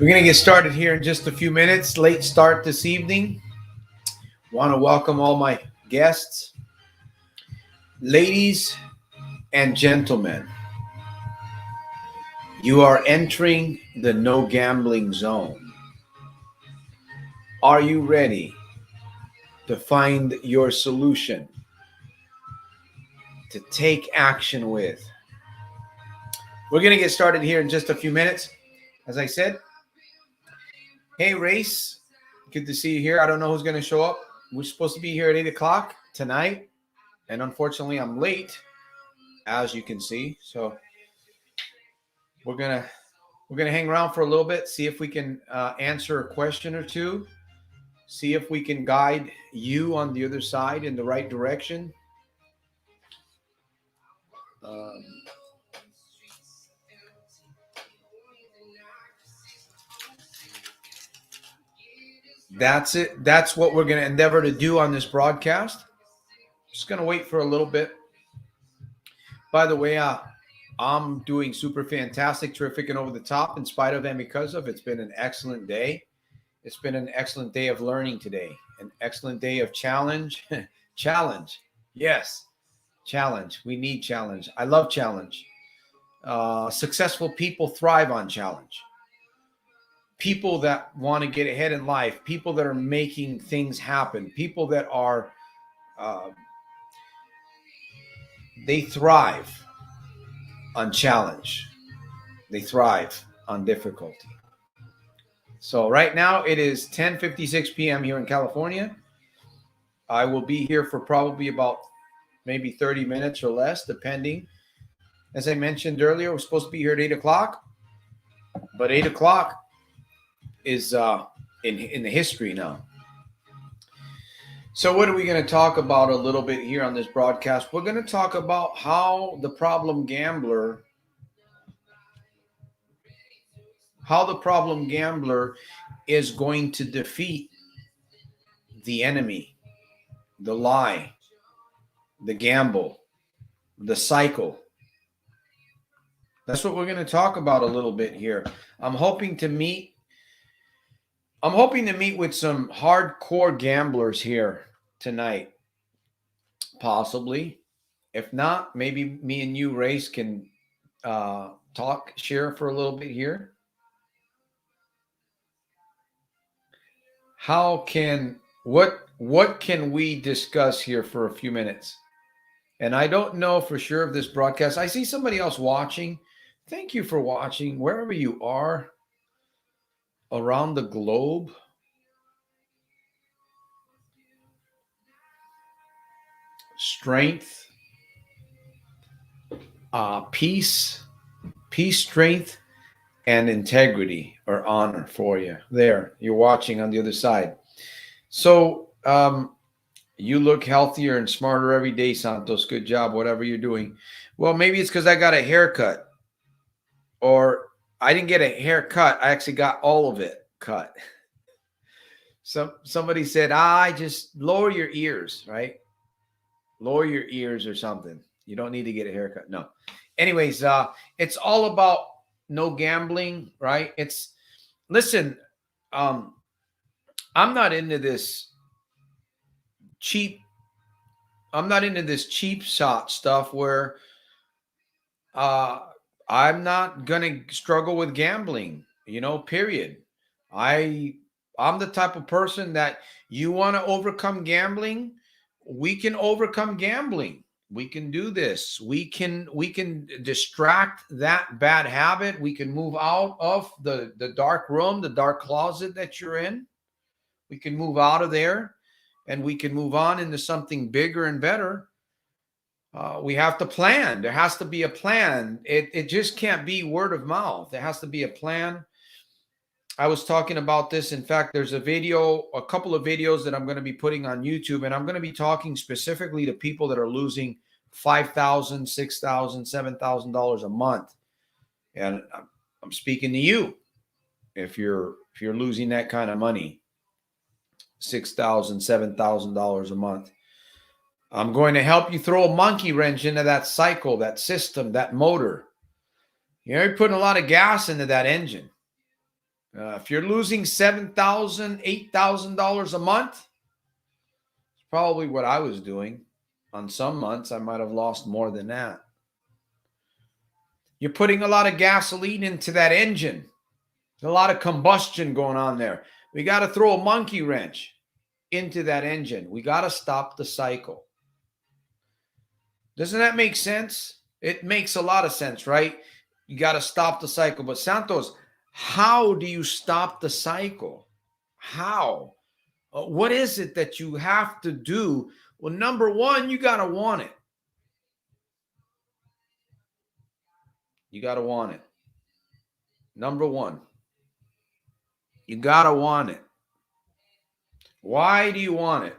We're going to get started here in just a few minutes. Late start this evening. Want to welcome all my guests, ladies and gentlemen. You are entering the no gambling zone. Are you ready to find your solution, to take action with? We're going to get started here in just a few minutes. As I said, hey, Race, good to see you here. I don't know who's going to show up. We're supposed to be here at 8 o'clock tonight, and unfortunately, I'm late, as you can see. So we're gonna hang around for a little bit, see if we can answer a question or two, see if we can guide you on the other side in the right direction. That's it. That's what we're going to endeavor to do on this broadcast. Just going to wait for a little bit. By the way, I'm doing super fantastic, terrific, and over the top in spite of and because of. It's been an excellent day. It's been an excellent day of learning today. An excellent day of challenge. Challenge. Yes. Challenge. We need challenge. I love challenge. Successful people thrive on challenge. People that want to get ahead in life, people that are making things happen, people that are, they thrive on challenge. They thrive on difficulty. So right now it is 10:56 p.m. here in California. I will be here for probably about maybe 30 minutes or less, depending. As I mentioned earlier, we're supposed to be here at 8 o'clock, but 8 o'clock is in the history now. So what are we going to talk about a little bit here on this broadcast? We're going to talk about how the problem gambler is going to defeat the enemy, the lie, the gamble, the cycle. That's what we're going to talk about a little bit here. I'm hoping to meet with some hardcore gamblers here tonight, possibly. If not, maybe me and you, Race, can share for a little bit here. What can we discuss here for a few minutes? And I don't know for sure of this broadcast. I see somebody else watching. Thank you for watching, wherever you are around the globe. Strength, peace, strength, and integrity or honor for you. There, you're watching on the other side. So you look healthier and smarter every day, Santos. Good job, whatever you're doing. Well, maybe it's because I got a haircut, or I didn't get a haircut. I actually got all of it cut. Somebody said, I just lower your ears, right? Lower your ears or something. You don't need to get a haircut. No. Anyways, it's all about no gambling, right? Listen, I'm not into this cheap shot stuff where I'm not going to struggle with gambling, period. I'm the type of person that you want to overcome gambling. We can overcome gambling. We can do this. We can distract that bad habit. We can move out of the dark room, the dark closet that you're in. We can move out of there, and we can move on into something bigger and better. We have to plan. There has to be a plan. It just can't be word of mouth. There has to be a plan. I was talking about this. In fact, there's a couple of videos that I'm going to be putting on YouTube, and I'm going to be talking specifically to people that are losing $5,000, $6,000, $7,000 a month. And I'm speaking to you. If you're losing that kind of money, $6,000, $7,000 a month, I'm going to help you throw a monkey wrench into that cycle, that system, that motor. You're putting a lot of gas into that engine. If you're losing $7,000, $8,000 a month, it's probably what I was doing. On some months, I might have lost more than that. You're putting a lot of gasoline into that engine. There's a lot of combustion going on there. We got to throw a monkey wrench into that engine. We got to stop the cycle. Doesn't that make sense? It makes a lot of sense, right? You got to stop the cycle. But Santos, how do you stop the cycle? How? What is it that you have to do? Well, number one, you got to want it. You got to want it. Number one, you got to want it. Why do you want it?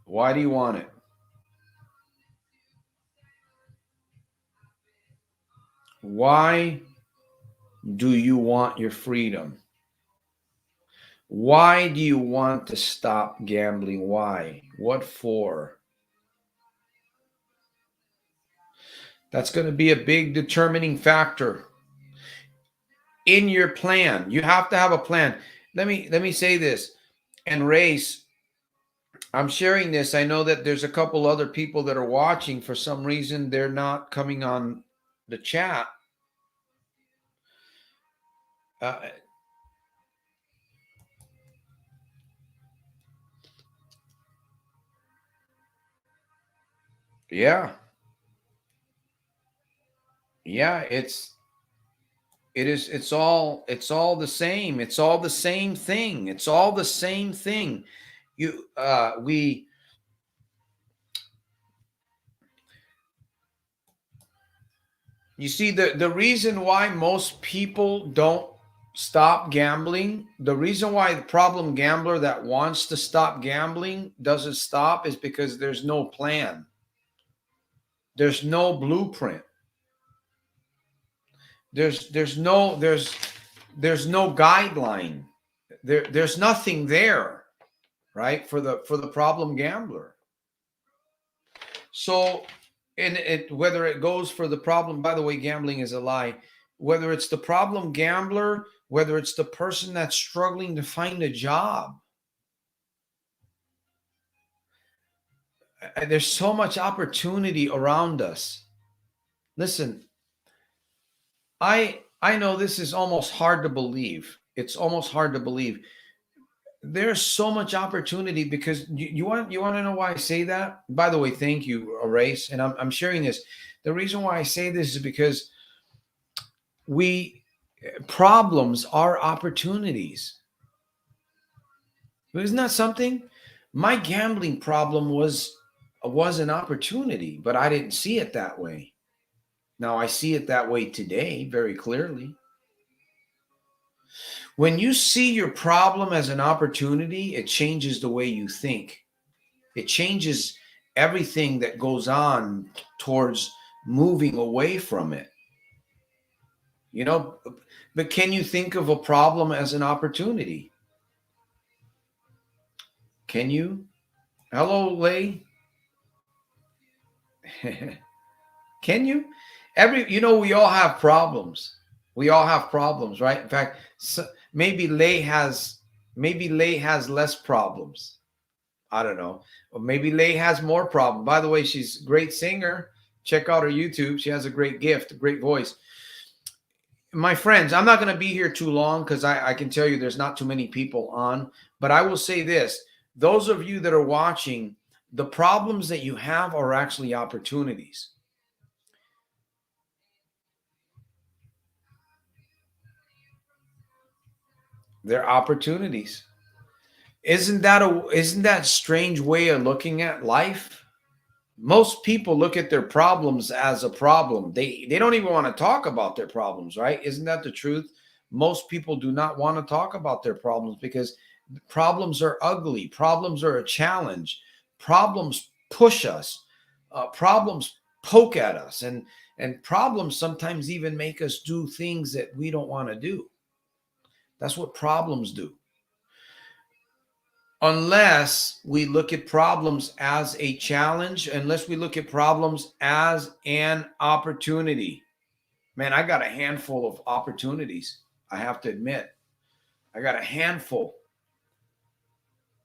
Why do you want it? Why do you want your freedom? Why do you want to stop gambling? Why? What for? That's going to be a big determining factor in your plan. You have to have a plan. Let me say this. And Race, I'm sharing this. I know that there's a couple other people that are watching. For some reason, they're not coming on the chat. Yeah. Yeah, it's all the same. It's all the same thing. It's all the same thing. You see, the reason why most people don't stop gambling, the reason why the problem gambler that wants to stop gambling doesn't stop is because there's no plan. There's no blueprint. There's no guideline. There's nothing there, right? For the problem gambler. So, and whether it goes for the problem, by the way, gambling is a lie. Whether it's the problem gambler, whether it's the person that's struggling to find a job, there's so much opportunity around us. Listen, I know this is almost hard to believe. It's almost hard to believe. There's so much opportunity because you want to know why I say that? By the way, thank you, Race, and I'm sharing this. The reason why I say this is because problems are opportunities. Isn't that something? My gambling problem was an opportunity, but I didn't see it that way. Now I see it that way today very clearly. When you see your problem as an opportunity, it changes the way you think. It changes everything that goes on towards moving away from it. But can you think of a problem as an opportunity? Can you? Hello, Lay. Can you? We all have problems. We all have problems, right? In fact, maybe Lay has less problems. I don't know. Or maybe Lay has more problems. By the way, she's a great singer. Check out her YouTube. She has a great gift, a great voice. My friends, I'm not going to be here too long because I can tell you there's not too many people on. But I will say this. Those of you that are watching, the problems that you have are actually opportunities. They're opportunities. Isn't that strange way of looking at life? Most people look at their problems as a problem. They don't even want to talk about their problems, right? Isn't that the truth? Most people do not want to talk about their problems because problems are ugly. Problems are a challenge. Problems push us. Problems poke at us, and problems sometimes even make us do things that we don't want to do. That's what problems do. Unless we look at problems as a challenge, unless we look at problems as an opportunity. Man, I got a handful of opportunities. I have to admit, I got a handful.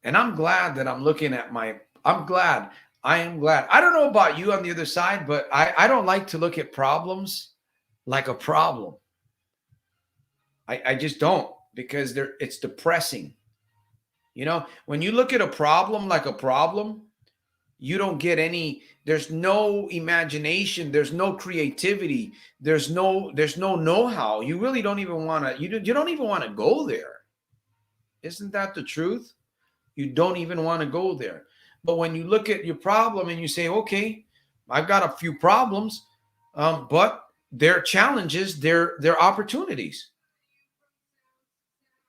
And I'm glad that I'm looking at I'm glad. I am glad. I don't know about you on the other side, but I don't like to look at problems like a problem. I just don't, because it's depressing. You know, when you look at a problem like a problem, you don't get there's no imagination, there's no creativity, there's no know-how. You really don't even want to, you don't even want to go there. Isn't that the truth? You don't even want to go there. But when you look at your problem and you say, okay, I've got a few problems, but they're challenges, they're opportunities.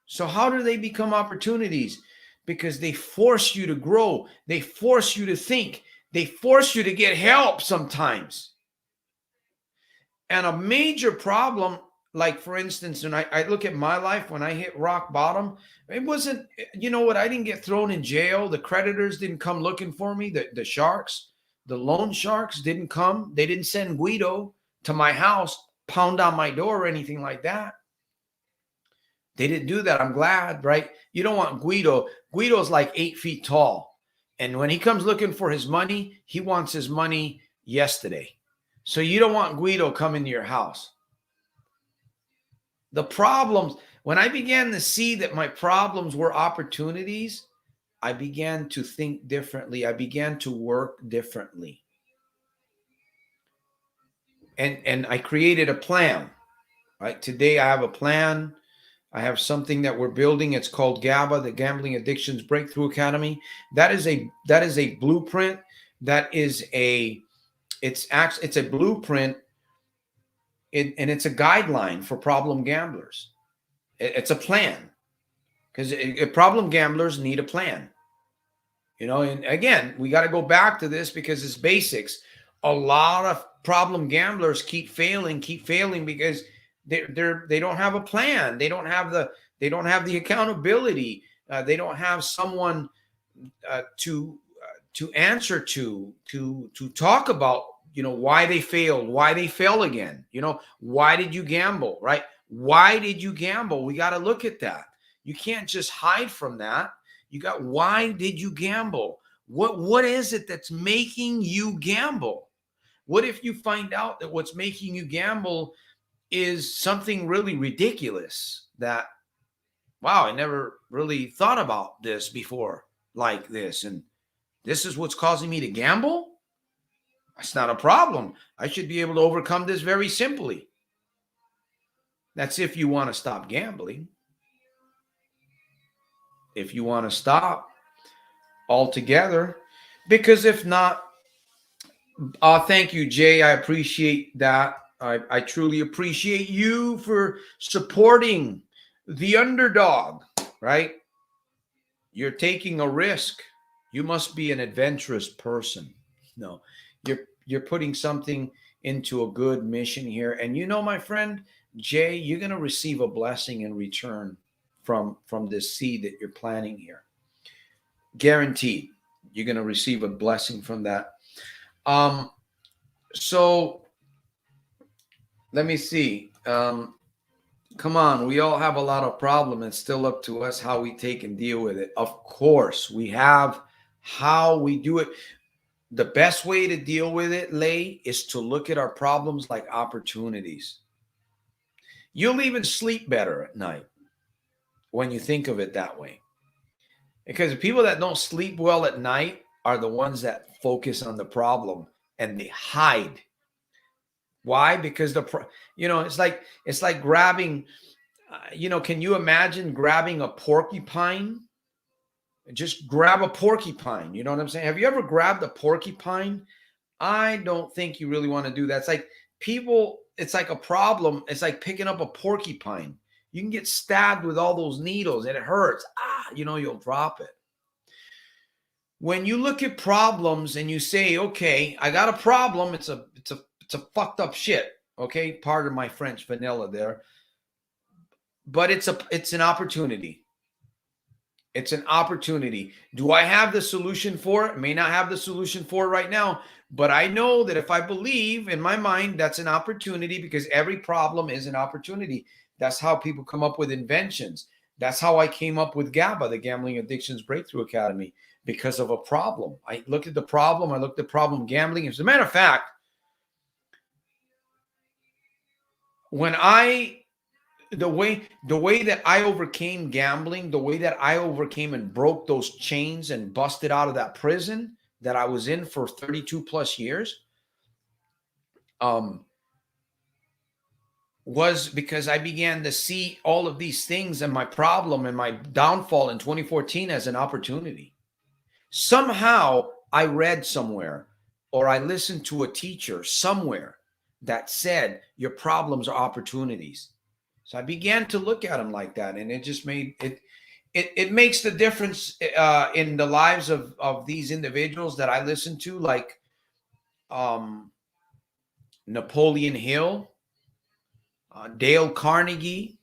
So how do they become opportunities? Because they force you to grow. They force you to think. They force you to get help sometimes. And a major problem, like for instance, and I look at my life when I hit rock bottom, it wasn't, you know what, I didn't get thrown in jail. The creditors didn't come looking for me. The sharks, the loan sharks didn't come. They didn't send Guido to my house, pound on my door or anything like that. They didn't do that. I'm glad, right? You don't want Guido. Guido's like 8 feet tall. And when he comes looking for his money, he wants his money yesterday. So you don't want Guido coming to your house. The problems, when I began to see that my problems were opportunities, I began to think differently. I began to work differently. And I created a plan, right? Today I have a plan. I have something that we're building. It's called GABA, the Gambling Addictions Breakthrough Academy. That is a blueprint. It's a blueprint, and it's a guideline for problem gamblers. It's a plan, because problem gamblers need a plan. You know, and again, we got to go back to this because it's basics. A lot of problem gamblers keep failing because they don't have a plan. They don't have the accountability. They don't have someone to answer to talk about, you know, why they failed, why they fell again. You know, why did you gamble, right? Why did you gamble? We got to look at that. You can't just hide from that. Why did you gamble? What is it that's making you gamble? What if you find out that what's making you gamble is something really ridiculous, that, wow, I never really thought about this before like this, and this is what's causing me to gamble? That's not a problem. I should be able to overcome this very simply. That's if you want to stop gambling. If you want to stop altogether, because if not, thank you, Jay. I appreciate that. I truly appreciate you for supporting the underdog, right? You're taking a risk. You must be an adventurous person. No, you're putting something into a good mission here. And you know, my friend Jay, you're going to receive a blessing in return from this seed that you're planting here. Guaranteed. You're going to receive a blessing from that. So let me see. Come on, we all have a lot of problems. It's still up to us how we take and deal with it. Of course, we have how we do it. The best way to deal with it, Lay, is to look at our problems like opportunities. You'll even sleep better at night when you think of it that way. Because the people that don't sleep well at night are the ones that focus on the problem and they hide. Why? Because it's like grabbing, can you imagine grabbing a porcupine? Just grab a porcupine. You know what I'm saying? Have you ever grabbed a porcupine? I don't think you really want to do that. It's like it's like a problem. It's like picking up a porcupine. You can get stabbed with all those needles and it hurts. You'll drop it. When you look at problems and you say, okay, I got a problem. It's a fucked up shit. Okay. Pardon my French vanilla there, but it's an opportunity. It's an opportunity. Do I have the solution for it? May not have the solution for it right now, but I know that if I believe in my mind, that's an opportunity, because every problem is an opportunity. That's how people come up with inventions. That's how I came up with GABA, the Gambling Addictions Breakthrough Academy, because of a problem. I looked at the problem. I looked at problem gambling. As a matter of fact, when I the way that I overcame gambling, the way that I overcame and broke those chains and busted out of that prison that I was in for 32 plus years, um, was because I began to see all of these things and my problem and my downfall in 2014 as an opportunity. Somehow I read somewhere or I listened to a teacher somewhere that said your problems are opportunities. So I began to look at them like that, and it just made it. It makes the difference in the lives of these individuals that I listen to, like um, Napoleon Hill, Dale Carnegie.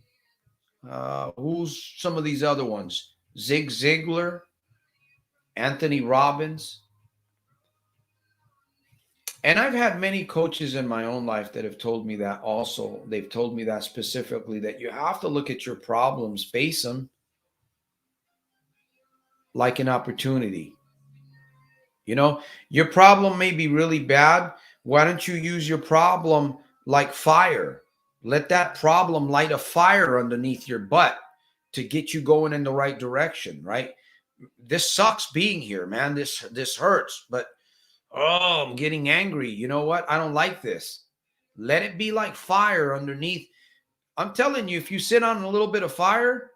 Who's some of these other ones? Zig Ziglar, Anthony Robbins. And I've had many coaches in my own life that have told me that also. They've told me that specifically, that you have to look at your problems, face them like an opportunity. You know, your problem may be really bad. Why don't you use your problem like fire? Let that problem light a fire underneath your butt to get you going in the right direction, right? This sucks being here, man. This hurts, but oh, I'm getting angry. You know what? I don't like this. Let it be like fire underneath. I'm telling you, if you sit on a little bit of fire,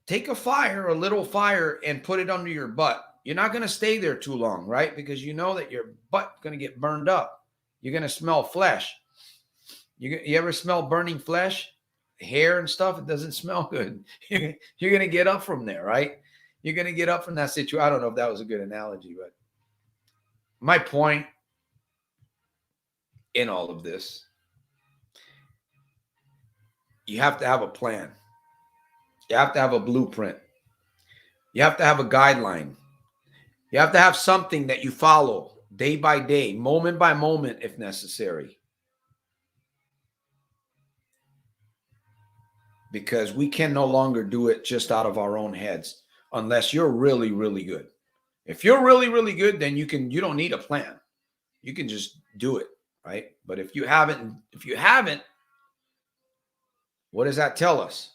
take a little fire, and put it under your butt. You're not going to stay there too long, right? Because you know that your butt's going to get burned up. You're going to smell flesh. You ever smell burning flesh, hair and stuff? It doesn't smell good. You're going to get up from there, right? You're going to get up from that situation. I don't know if that was a good analogy, but my point in all of this, you have to have a plan. You have to have a blueprint. You have to have a guideline. You have to have something that you follow day by day, moment by moment, if necessary. Because we can no longer do it just out of our own heads unless you're really, really good. If you're really, really good, then you don't need a plan. You can just do it, right? But if you haven't, what does that tell us?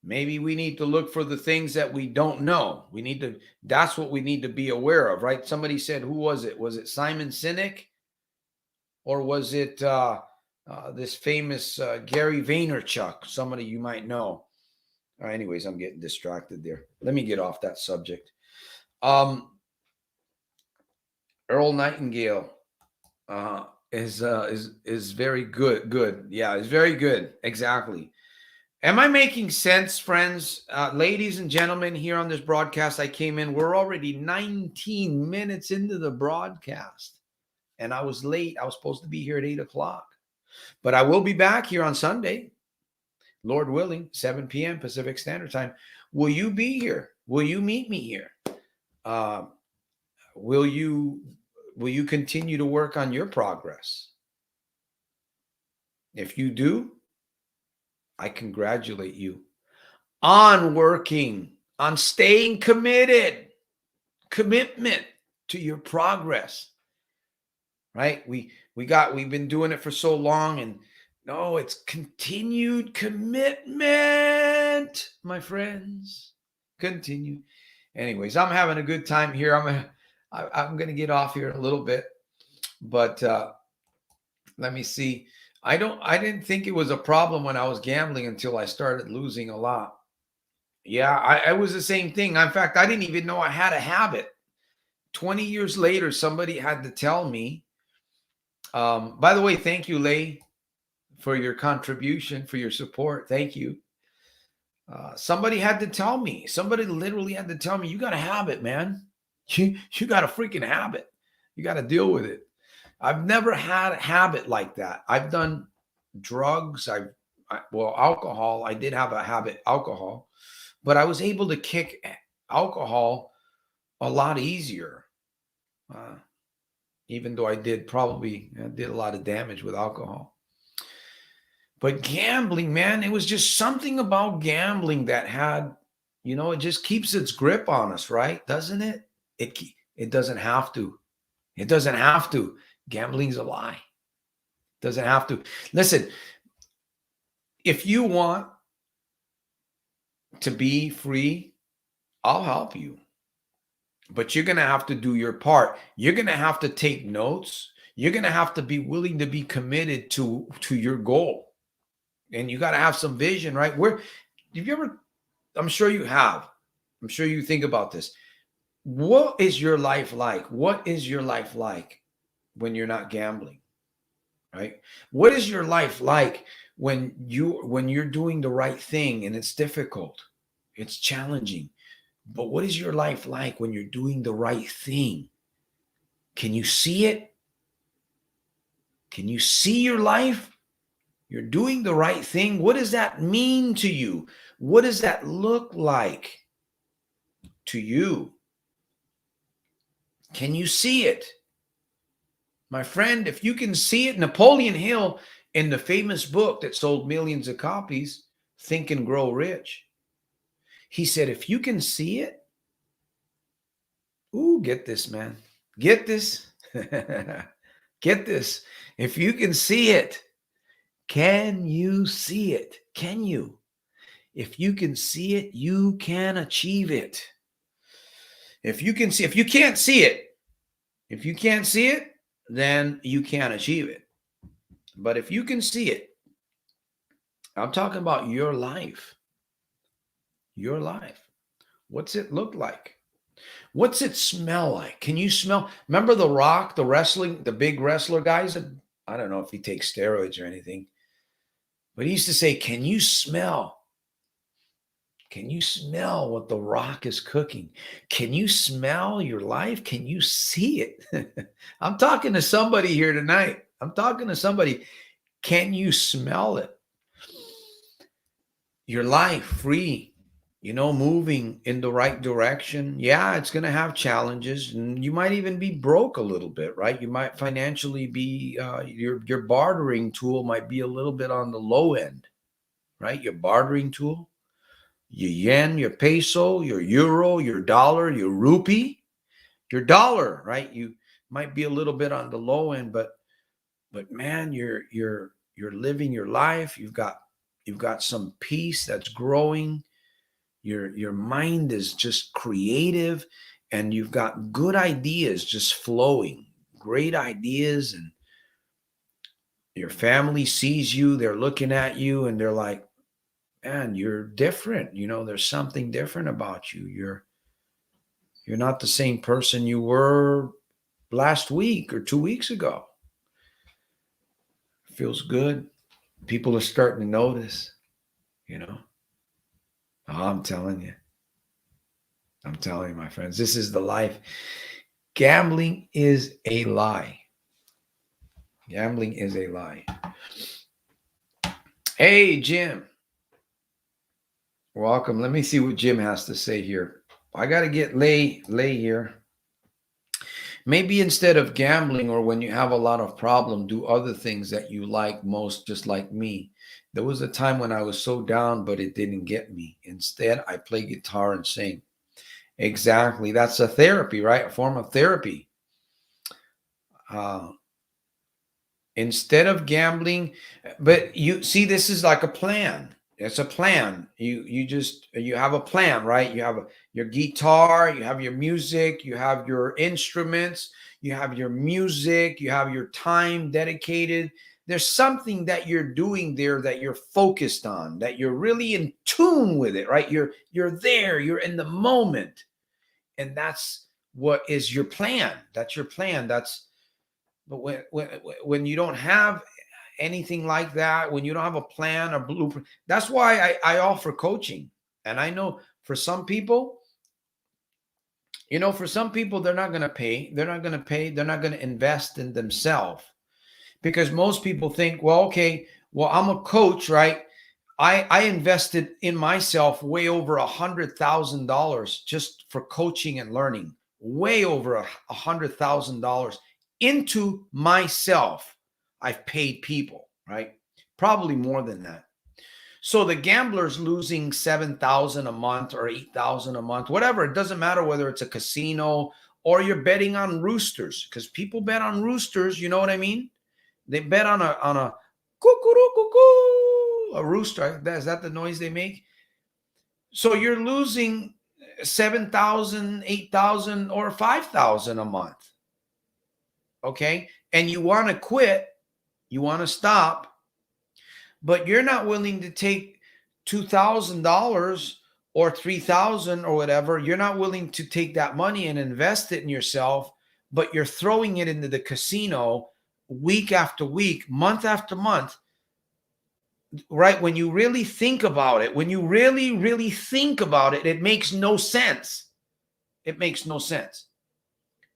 Maybe we need to look for the things that we don't know. That's what we need to be aware of, right? Somebody said, who was it? Was it Simon Sinek? Or was it this famous Gary Vaynerchuk? Somebody you might know. Anyways, I'm getting distracted there. Let me get off that subject. Earl Nightingale is very good. Good. Yeah, is very good. Exactly. Am I making sense, friends? Ladies and gentlemen, here on this broadcast, I came in. We're already 19 minutes into the broadcast, and I was late. I was supposed to be here at 8 o'clock, but I will be back here on Sunday, Lord willing, 7 p.m. Pacific Standard Time. Will you be here? Will you meet me here? Will you continue to work on your progress? If you do, I congratulate you on working, on staying commitment to your progress, right? We've been doing it for so long, and no, it's continued commitment, my friends. Continue. Anyways, I'm having a good time here. I'm gonna get off here in a little bit, but let me see. I didn't think it was a problem when I was gambling until I started losing a lot. Yeah, I was the same thing. In fact, I didn't even know I had a habit. 20 years later, somebody had to tell me. By the way, thank you, Lay, for your contribution, for your support. Thank you. Somebody had to tell me. Somebody literally had to tell me, you got a habit, man. You got a freaking habit. You got to deal with it. I've never had a habit like that. I've done drugs. well, alcohol, I did have a habit, alcohol, but I was able to kick alcohol a lot easier. Uh, Even though I did a lot of damage with alcohol. But gambling, man, it was just something about gambling that had, it just keeps its grip on us, right? Doesn't it? It doesn't have to. It doesn't have to. Gambling's a lie. It doesn't have to. Listen, if you want to be free, I'll help you. But you're going to have to do your part. You're going to have to take notes. You're going to have to be willing to be committed to your goal. And you got to have some vision, right? Have you ever, I'm sure you have. I'm sure you think about this. What is your life like? What is your life like when you're not gambling? Right? What is your life like when you're doing the right thing and it's difficult? It's challenging. But what is your life like when you're doing the right thing? Can you see it? Can you see your life? You're doing the right thing. What does that mean to you? What does that look like to you? Can you see it? My friend, if you can see it, Napoleon Hill, in the famous book that sold millions of copies, Think and Grow Rich, he said, if you can see it, get this, man. Get this. Get this. If you can see it, can you see it? Can you? If you can see it, you can achieve it. If you can't see it, then you can't achieve it. But if you can see it, I'm talking about your life. Your life. What's it look like? What's it smell like? Can you smell? Remember The Rock, the big wrestler guys? I don't know if he takes steroids or anything, but he used to say, can you smell? Can you smell what The Rock is cooking? Can you smell your life? Can you see it? I'm talking to somebody here tonight. I'm talking to somebody. Can you smell it? Your life free, moving in the right direction. Yeah, it's going to have challenges, and you might even be broke a little bit, right? You might financially be, your bartering tool might be a little bit on the low end, right? Your bartering tool. Your yen, your peso, your euro, your dollar, your rupee, your dollar, right? You might be a little bit on the low end, but man, you're living your life. You've got some peace that's growing. Your mind is just creative, and you've got good ideas just flowing, great ideas, and your family sees you, they're looking at you, and they're like, man, you're different. There's something different about you. You're not the same person you were last week or 2 weeks ago. Feels good. People are starting to notice, Oh, I'm telling you, my friends, this is the life. Gambling is a lie. Gambling is a lie. Hey, Jim. Welcome. Let me see what Jim has to say here. I got to get Lay here. Maybe instead of gambling, or when you have a lot of problem, do other things that you like most, just like me. There was a time when I was so down, but it didn't get me. Instead, I play guitar and sing. Exactly. That's a therapy, right? A form of therapy. Instead of gambling, but you see, this is like a plan. It's a plan. You have a plan, right? You have your guitar, you have your music, you have your instruments, you have your music, you have your time dedicated. There's something that you're doing there that you're focused on, that you're really in tune with it, right? You're there, you're in the moment. And that's what is your plan. That's your plan. But when you don't have anything like that, when you don't have a plan or blueprint, that's why I offer coaching. And I know for some people, they're not going to pay. They're not going to invest in themselves, because most people think, well, okay, well, I'm a coach, right? I invested in myself way over $100,000 just for coaching and learning, way over $100,000 into myself. I've paid people, right? Probably more than that. So the gambler's losing 7,000 a month or 8,000 a month, whatever. It doesn't matter whether it's a casino or you're betting on roosters, because people bet on roosters. You know what I mean? They bet on a cuckoo, a rooster. Is that the noise they make? So you're losing 7,000, 8,000, or 5,000 a month. Okay. And you want to quit, you want to stop, but you're not willing to take $2,000 or 3,000 or whatever. You're not willing to take that money and invest it in yourself, but you're throwing it into the casino week after week, month after month. Right? When you really think about it, when you really, really think about it, it makes no sense. It makes no sense.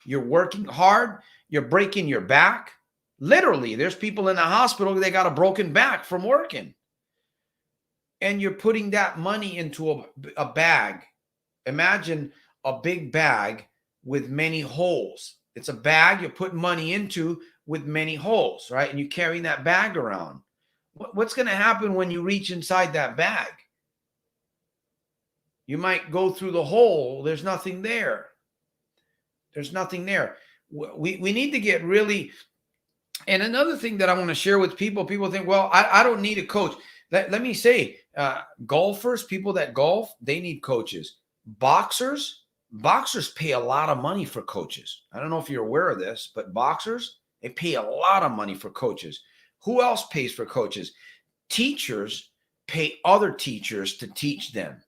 You're working hard, you're breaking your back. Literally, there's people in the hospital, they got a broken back from working. And you're putting that money into a bag. Imagine a big bag with many holes. It's a bag you put money into with many holes, right? And you're carrying that bag around. What's going to happen when you reach inside that bag? You might go through the hole. There's nothing there. There's nothing there. We need to get really. And another thing that I want to share with people think, well, I don't need a coach. Let me say, golfers, people that golf, they need coaches. Boxers pay a lot of money for coaches. I don't know if you're aware of this, but boxers, they pay a lot of money for coaches. Who else pays for coaches? Teachers pay other teachers to teach them.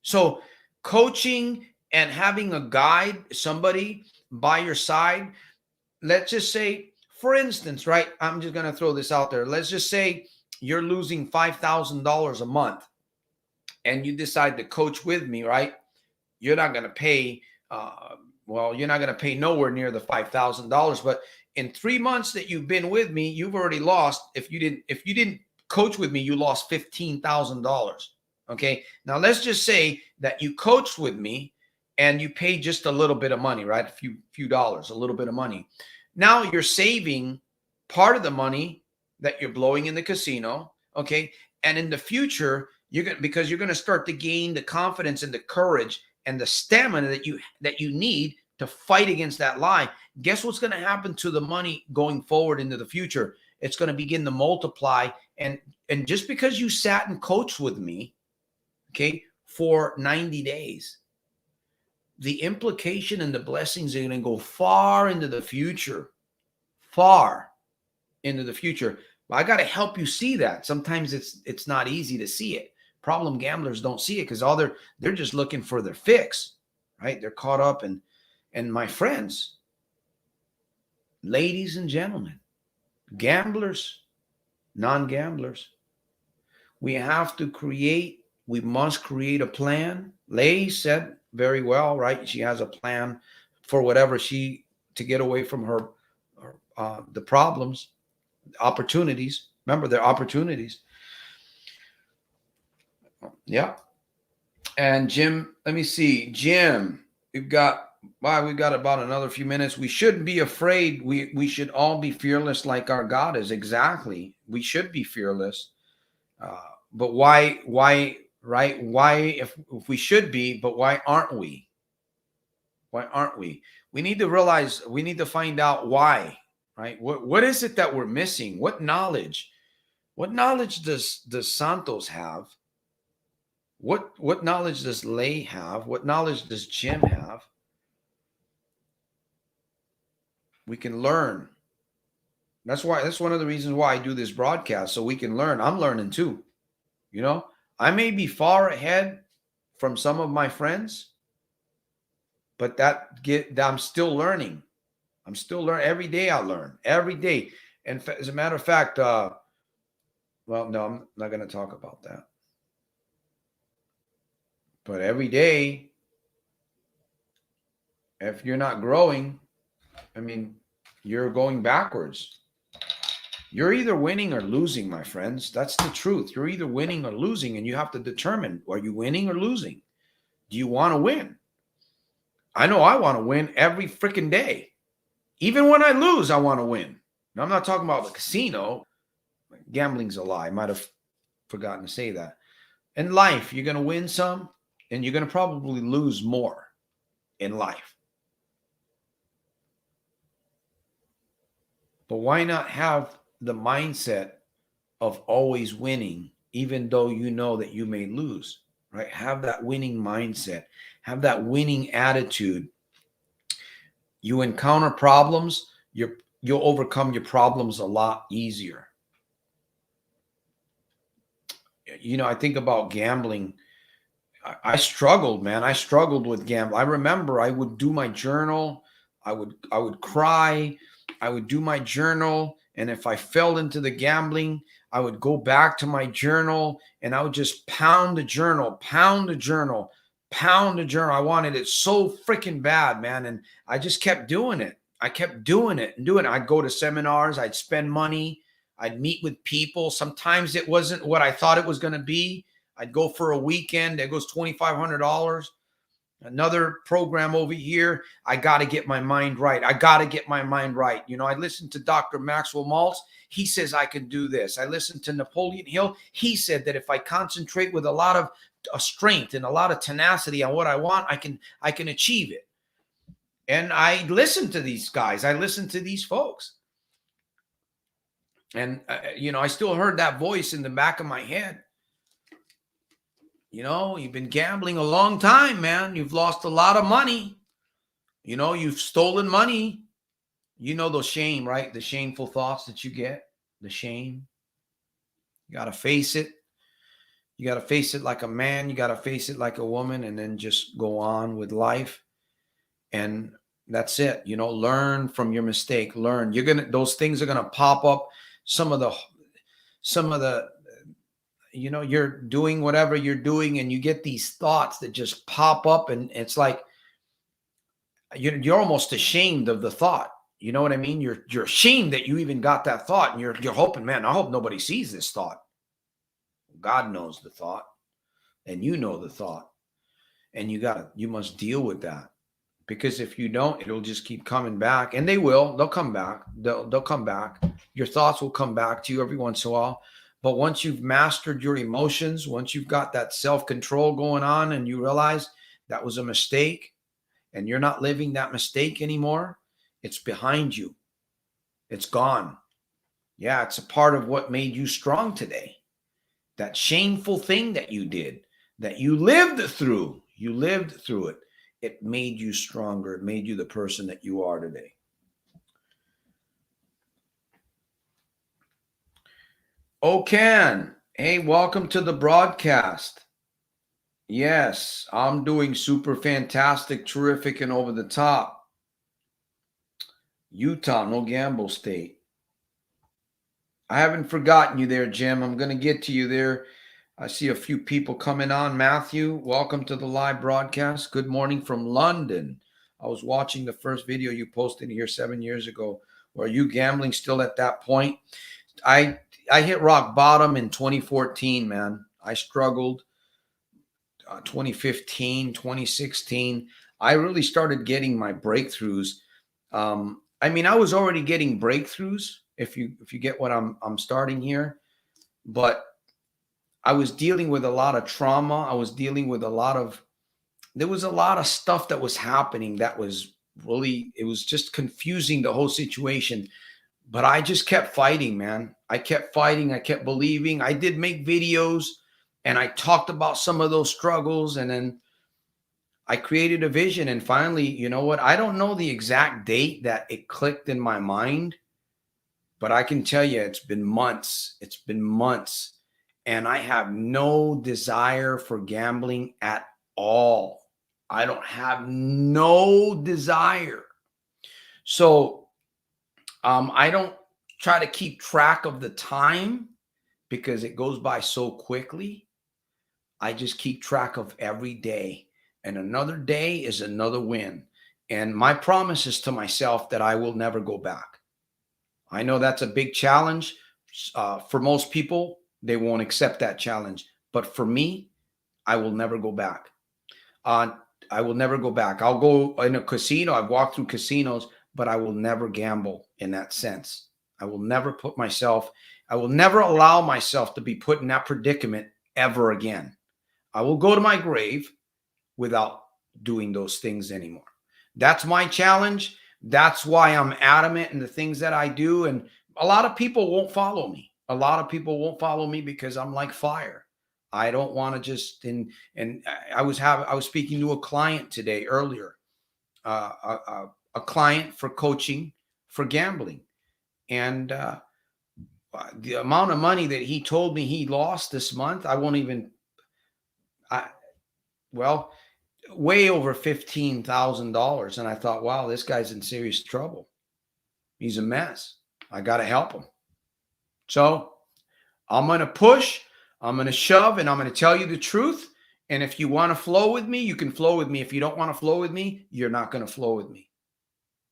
So coaching and having a guide, somebody by your side, let's just say, for instance, right? I'm just going to throw this out there. Let's just say you're losing $5,000 a month and you decide to coach with me, right? You're not going to pay, you're not going to pay nowhere near the $5,000, but in 3 months that you've been with me, you've already lost. If you didn't coach with me, you lost $15,000. Okay. Now let's just say that you coached with me and you paid just a little bit of money, right? A few dollars, a little bit of money. Now you're saving part of the money that you're blowing in the casino. Okay. And in the future, because you're going to start to gain the confidence and the courage and the stamina that you need to fight against that lie. Guess what's going to happen to the money going forward into the future? It's going to begin to multiply. And just because you sat and coached with me, okay, for 90 days, the implication and the blessings are going to go far into the future, far into the future. But I got to help you see that. Sometimes it's not easy to see it. Problem gamblers don't see it because they're just looking for their fix, right? They're caught up in. And my friends, ladies and gentlemen, gamblers, non-gamblers, we must create a plan. Lay said very well, right? She has a plan for whatever to get away from her the problems, opportunities. Remember, they're opportunities. Yeah. And Jim, let me see. Jim, we've got about another few minutes. We shouldn't be afraid. We should all be fearless like our God is. Exactly. We should be fearless. But why, right? Why, if we should be, but why aren't we? Why aren't we? We need to realize, we need to find out why, right? What is it that we're missing? What knowledge does Santos have? What knowledge does Lay have? What knowledge does Jim have? We can learn. That's one of the reasons why I do this broadcast, so we can learn. I'm learning too. You know, I may be far ahead from some of my friends, but I'm still learning. I'm still learning. Every day I learn. Every day. And as a matter of fact, no, I'm not going to talk about that. But every day, if you're not growing, I mean, you're going backwards. You're either winning or losing, my friends. That's the truth. You're either winning or losing, and you have to determine, are you winning or losing? Do you want to win? I know I want to win every freaking day. Even when I lose, I want to win. Now, I'm not talking about the casino. Gambling's a lie. I might have forgotten to say that. In life, you're going to win some and you're going to probably lose more in life. But why not have the mindset of always winning, even though you know that you may lose, right? Have that winning mindset, have that winning attitude. You encounter problems, you'll overcome your problems a lot easier. I think about gambling. I struggled, man. I struggled with gambling. I remember I would do my journal. I would cry. I would do my journal. And if I fell into the gambling, I would go back to my journal and I would just pound the journal, pound the journal, pound the journal. I wanted it so freaking bad, man. And I just kept doing it. I kept doing it and doing it. I'd go to seminars. I'd spend money. I'd meet with people. Sometimes it wasn't what I thought it was going to be. I'd go for a weekend. There goes $2,500. Another program over here. I got to get my mind right. I got to get my mind right. I listened to Dr. Maxwell Maltz. He says I can do this. I listened to Napoleon Hill. He said that if I concentrate with a lot of strength and a lot of tenacity on what I want, I can achieve it. And I listened to these guys. I listened to these folks. And, I still heard that voice in the back of my head. You've been gambling a long time, man. You've lost a lot of money. You've stolen money. The shame, right? The shameful thoughts that you get, the shame. You got to face it. You got to face it like a man. You got to face it like a woman, and then just go on with life. And that's it. Learn from your mistake. Learn. Those things are going to pop up. Some of the you're doing whatever you're doing and you get these thoughts that just pop up, and it's like you're almost ashamed of the thought. You know what I mean? You're ashamed that you even got that thought, and you're hoping, man, I hope nobody sees this thought. God knows the thought, and you know the thought, and you must deal with that, because if you don't, it'll just keep coming back, and they'll come back. They'll come back. Your thoughts will come back to you every once in a while. But once you've mastered your emotions, once you've got that self-control going on and you realize that was a mistake and you're not living that mistake anymore, it's behind you. It's gone. Yeah, it's a part of what made you strong today. That shameful thing that you did, that you lived through it. It made you stronger. It made you the person that you are today. Okan, hey, welcome to the broadcast. Yes, I'm doing super fantastic, terrific, and over the top. Utah, no gamble state. I haven't forgotten you there, Jim. I'm going to get to you there. I see a few people coming on. Matthew, welcome to the live broadcast. Good morning from London. I was watching the first video you posted here 7 years ago. Were you gambling still at that point? I hit rock bottom in 2014, man. I struggled. 2015, 2016, I really started getting my breakthroughs. I was already getting breakthroughs, if you get what I'm starting here, but I was dealing with a lot of trauma. I was dealing with there was a lot of stuff that was happening that was really, it was just confusing, the whole situation. But I just kept fighting, man. I kept fighting. I kept believing. I did make videos and I talked about some of those struggles. And then I created a vision. And finally, you know what? I don't know the exact date that it clicked in my mind, but I can tell you it's been months. It's been months. And I have no desire for gambling at all. I don't have no desire. So I don't try to keep track of the time because it goes by so quickly. I just keep track of every day, and another day is another win. And my promise is to myself that I will never go back. I know that's a big challenge. For most people, they won't accept that challenge. But for me, I will never go back. Uh, I will never go back. I'll go in a casino. I've walked through casinos, but I will never gamble in that sense. I will never I will never allow myself to be put in that predicament ever again. I will go to my grave without doing those things anymore. That's my challenge. That's why I'm adamant in the things that I do. And a lot of people won't follow me. A lot of people won't follow me because I'm like fire. I don't want to just and I was speaking to a client today earlier, a client for coaching for gambling, and the amount of money that he told me he lost this month, I won't even. I well, way over $15,000. And I thought, wow, this guy's in serious trouble. He's a mess. I got to help him. So I'm going to push, I'm going to shove, and I'm going to tell you the truth. And if you want to flow with me, you can flow with me. If you don't want to flow with me, you're not going to flow with me.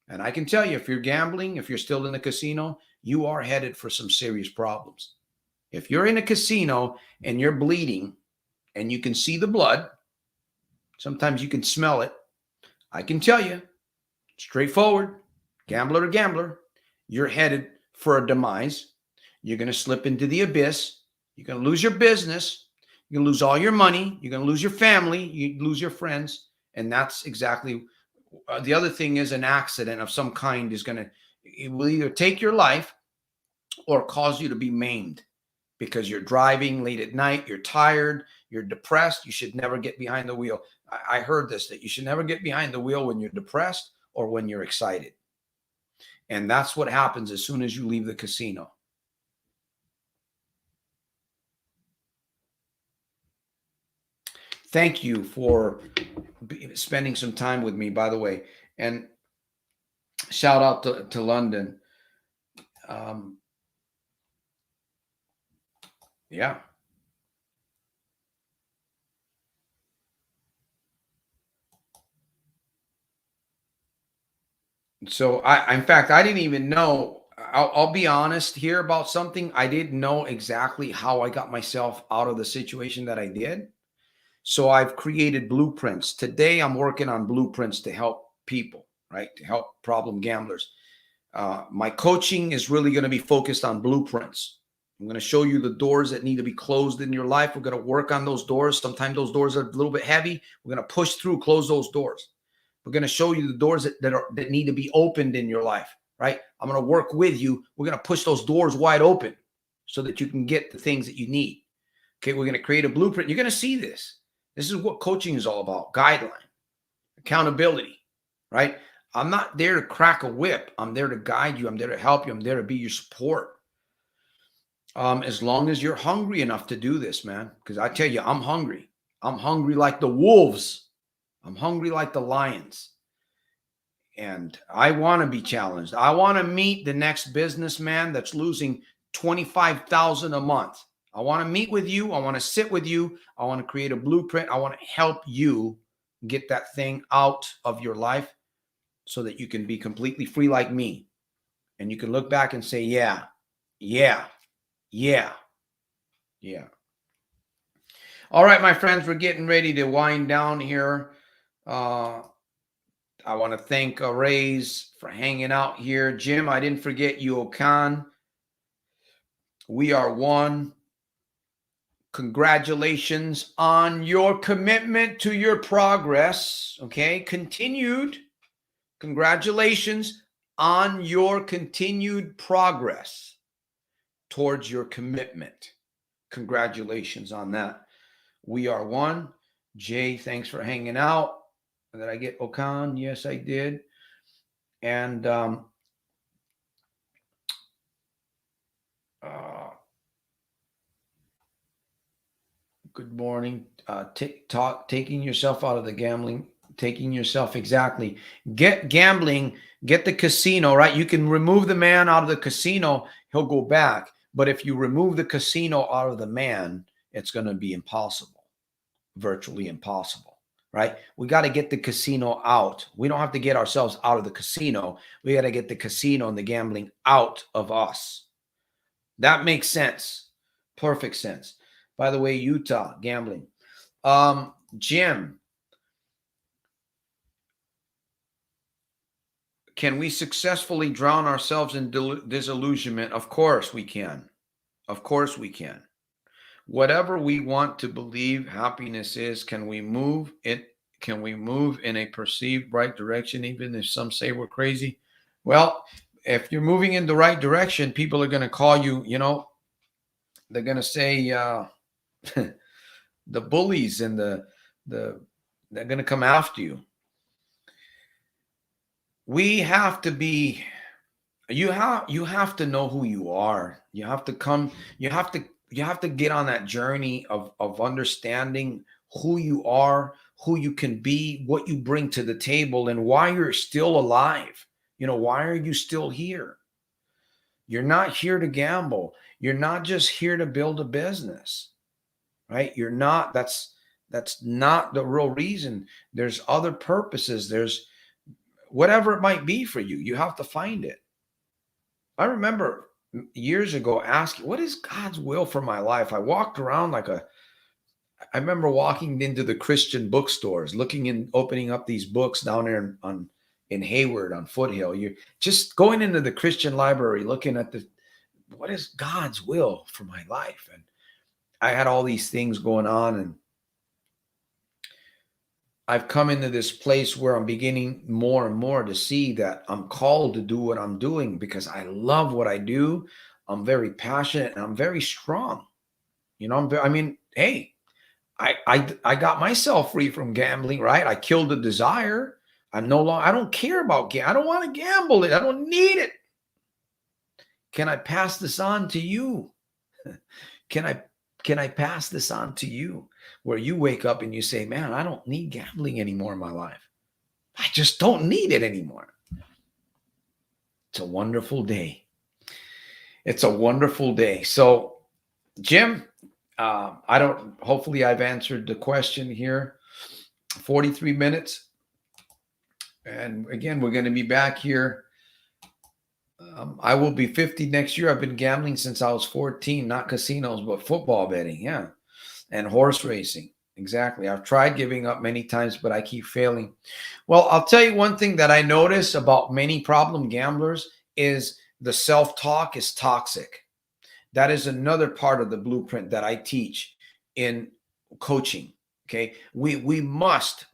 And I can tell you, if you're gambling, if you're still in the casino, you are headed for some serious problems. If you're in a casino and you're bleeding and you can see the blood, sometimes you can smell it. I can tell you, straightforward, gambler to gambler, you're headed for a demise. You're going to slip into the abyss. You're going to lose your business. You're going to lose all your money. You're going to lose your family. You lose your friends. And that's exactly the other thing is an accident of some kind is going to, it will either take your life or cause you to be maimed because you're driving late at night. You're tired. You're depressed. You should never get behind the wheel. I heard this, that you should never get behind the wheel when you're depressed or when you're excited. And that's what happens as soon as you leave the casino. Thank you for spending some time with me, by the way. And shout out to London. Yeah. So in fact, I didn't even know. I'll be honest here about something. I didn't know exactly how I got myself out of the situation that I did. So I've created blueprints. Today, I'm working on blueprints to help people, right? To help problem gamblers. My coaching is really going to be focused on blueprints. I'm going to show you the doors that need to be closed in your life. We're going to work on those doors. Sometimes those doors are a little bit heavy. We're going to push through, close those doors. We're going to show you the doors that need to be opened in your life, right? I'm going to work with you. We're going to push those doors wide open so that you can get the things that you need. Okay, we're going to create a blueprint. You're going to see this. This is what coaching is all about. Guideline, accountability, right? I'm not there to crack a whip. I'm there to guide you. I'm there to help you. I'm there to be your support. As long as you're hungry enough to do this, man, because I tell you, I'm hungry. I'm hungry like the wolves. I'm hungry like the lions. And I want to be challenged. I want to meet the next businessman that's losing $25,000 a month. I want to meet with you. I want to sit with you. I want to create a blueprint. I want to help you get that thing out of your life so that you can be completely free like me. And you can look back and say, yeah, yeah, yeah, yeah. All right, my friends, we're getting ready to wind down here. I want to thank Rays for hanging out here. Jim, I didn't forget you, Okan. We are one. Congratulations on your commitment to your progress. Okay, continued. Congratulations on your continued progress towards your commitment. Congratulations on that. We are one. Jay, thanks for hanging out. Did I get Okan? Yes, I did. And good morning. Taking yourself out of the gambling, taking yourself exactly. Get gambling, get the casino, right? You can remove the man out of the casino, he'll go back. But if you remove the casino out of the man, it's going to be impossible, virtually impossible. right? We got to get the casino out. We don't have to get ourselves out of the casino. We got to get the casino and the gambling out of us. That makes sense. Perfect sense. By the way, Utah gambling. Jim, can we successfully drown ourselves in disillusionment? Of course we can. Of course we can. Whatever we want to believe happiness is, can we move it? Can we move in a perceived right direction, even if some say we're crazy? Well, if you're moving in the right direction, people are going to call you, they're going to say the bullies and the they're going to come after you. We have to be, you have to know who you are. You have to come, you have to get on that journey of understanding who you are, who you can be, what you bring to the table, and why you're still alive. Why are you still here? You're not here to gamble. You're not just here to build a business, right? You're not, that's not the real reason. There's other purposes. There's whatever it might be for you. You have to find it. I remember years ago asking, what is God's will for my life? I walked around I remember walking into the Christian bookstores, looking in, opening up these books down there in Hayward on Foothill. You're just going into the Christian library, looking at what is God's will for my life? And I had all these things going on, and I've come into this place where I'm beginning more and more to see that I'm called to do what I'm doing because I love what I do. I'm very passionate and I'm very strong. Hey, I got myself free from gambling, right? I killed the desire. I don't care about gambling. I don't want to gamble it. I don't need it. Can I pass this on to you? Can I pass this on to you where you wake up and you say, man, I don't need gambling anymore in my life. I just don't need it anymore. It's a wonderful day. It's a wonderful day. So, Jim, hopefully I've answered the question here. 43 minutes. And again, we're going to be back here. I will be 50 next year. I've been gambling since I was 14, not casinos, but football betting. Yeah. And horse racing. Exactly. I've tried giving up many times, but I keep failing. Well, I'll tell you one thing that I notice about many problem gamblers is the self-talk is toxic. That is another part of the blueprint that I teach in coaching. Okay. We must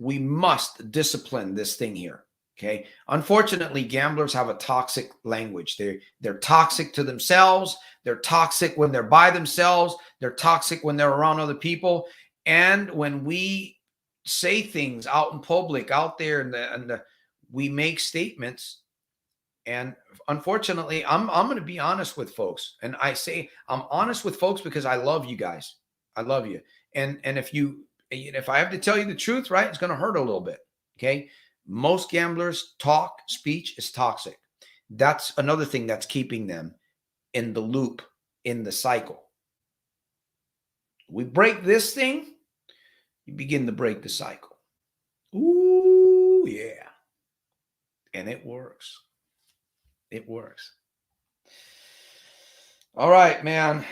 discipline this thing here. Okay. Unfortunately, gamblers have a toxic language. They're toxic to themselves. They're toxic when they're by themselves. They're toxic when they're around other people. And when we say things out in public, out there, we make statements. And unfortunately, I'm going to be honest with folks. And I say I'm honest with folks because I love you guys. I love you. And if I have to tell you the truth, right, it's going to hurt a little bit. Okay. Most gamblers speech is toxic. That's another thing that's keeping them in the loop, in the cycle. We break this thing, you begin to break the cycle. Ooh, yeah. And it works. It works. All right, man.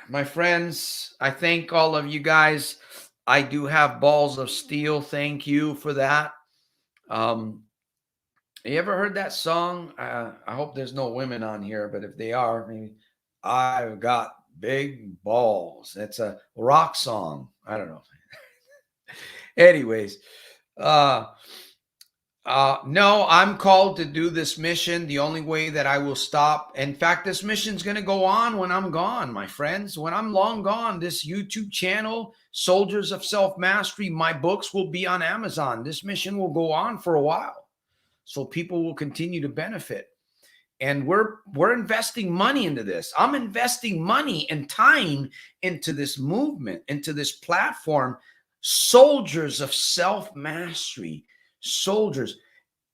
My friends, I thank all of you guys. I do have balls of steel. Thank you for that. You ever heard that song? I hope there's no women on here, but if they are, maybe I've got big balls. It's a rock song. I don't know. Anyways, no, I'm called to do this mission. The only way that I will stop. In fact, this mission's going to go on when I'm gone, my friends. When I'm long gone, this YouTube channel, Soldiers of Self-Mastery, my books will be on Amazon. This mission will go on for a while. So people will continue to benefit. And we're investing money into this. I'm investing money and time into this movement, into this platform. Soldiers of Self-Mastery. Soldiers.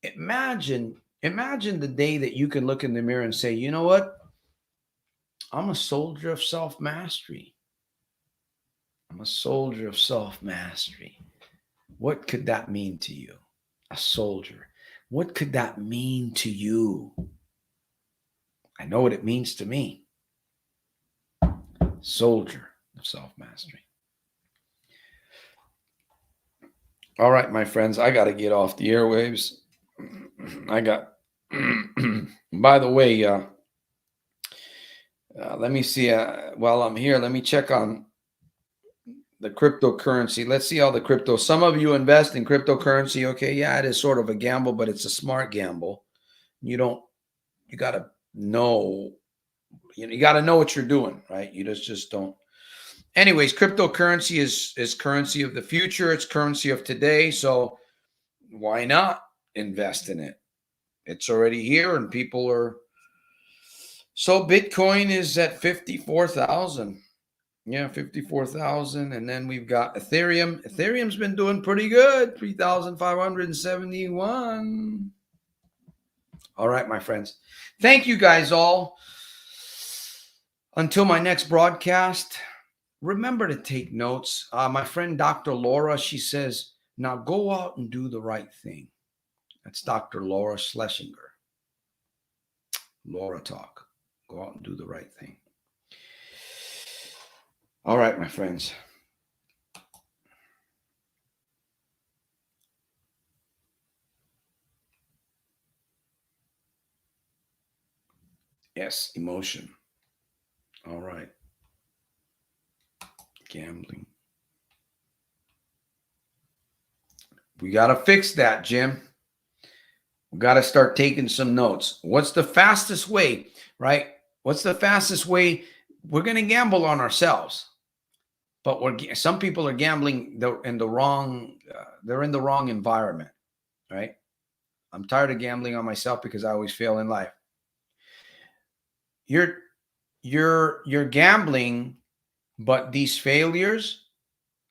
Imagine the day that you can look in the mirror and say, you know what? I'm a soldier of self-mastery. I'm a soldier of self-mastery. What could that mean to you? A soldier. What could that mean to you? I know what it means to me. Soldier of self-mastery. All right, my friends, I got to get off the airwaves. I got, by the way, let me see. While I'm here, let me check on the cryptocurrency. Let's see how the crypto. Some of you invest in cryptocurrency. Okay, yeah, it is sort of a gamble, but it's a smart gamble. You got to know, you got to know what you're doing, right? You just don't. Anyways, cryptocurrency is currency of the future. It's currency of today. So why not invest in it? It's already here and people are. So Bitcoin is at 54,000. Yeah, 54,000. And then we've got Ethereum. Ethereum's been doing pretty good. 3,571. All right, my friends. Thank you guys all. Until my next broadcast, remember to take notes. My friend Dr. Laura, she says, now go out and do the right thing. That's Dr. Laura Schlesinger. Laura Talk. Go out and do the right thing. All right, my friends. Yes, emotion. All right. Gambling. We got to fix that, Jim. We got to start taking some notes. What's the fastest way, right? What's the fastest way? We're going to gamble on ourselves, but some people are gambling in the wrong. They're in the wrong environment, right? I'm tired of gambling on myself because I always fail in life. You're gambling, but these failures,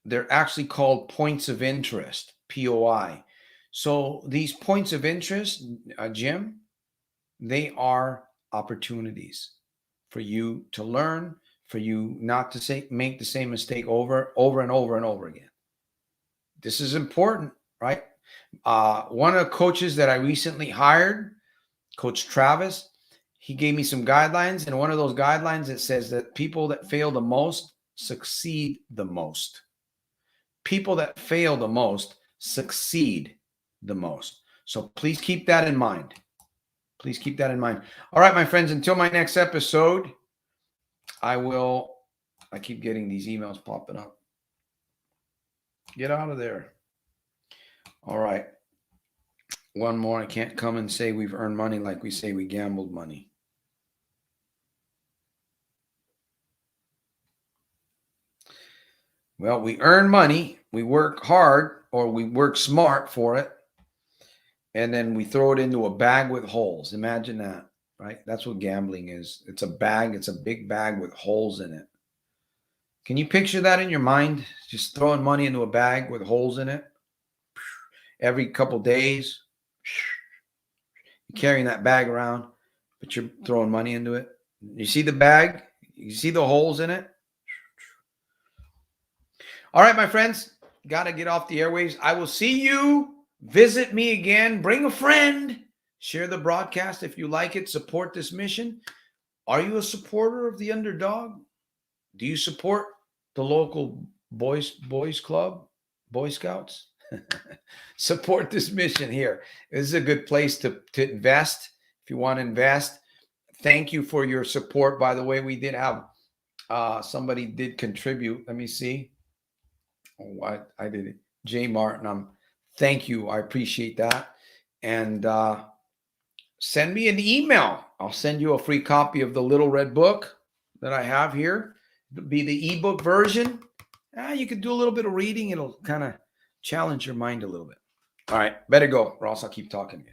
they're actually called points of interest, POI. So these points of interest, Jim, they are opportunities for you to learn, for you not to make the same mistake over and over again. This is important, right? One of the coaches that I recently hired, Coach Travis, he gave me some guidelines, and one of those guidelines, it says that people that fail the most succeed the most. People that fail the most succeed the most. So please keep that in mind. Please keep that in mind. All right, my friends, until my next episode, I keep getting these emails popping up. Get out of there. All right. One more. I can't come and say we've earned money like we say we gambled money. Well, we earn money, we work hard, or we work smart for it, and then we throw it into a bag with holes. Imagine that, right? That's what gambling is. It's a bag. It's a big bag with holes in it. Can you picture that in your mind? Just throwing money into a bag with holes in it every couple days. You're carrying that bag around, but you're throwing money into it. You see the bag? You see the holes in it? All right, my friends, got to get off the airwaves. I will see you. Visit me again. Bring a friend. Share the broadcast if you like it. Support this mission. Are you a supporter of the underdog? Do you support the local boys club, Boy Scouts? Support this mission here. This is a good place to invest if you want to invest. Thank you for your support. By the way, we did have somebody did contribute. Let me see. Oh, I did it. Jay Martin. Thank you. I appreciate that. And send me an email. I'll send you a free copy of the Little Red Book that I have here. It'll be the ebook version. You could do a little bit of reading. It'll kind of challenge your mind a little bit. All right. Better go, or else I'll keep talking to you.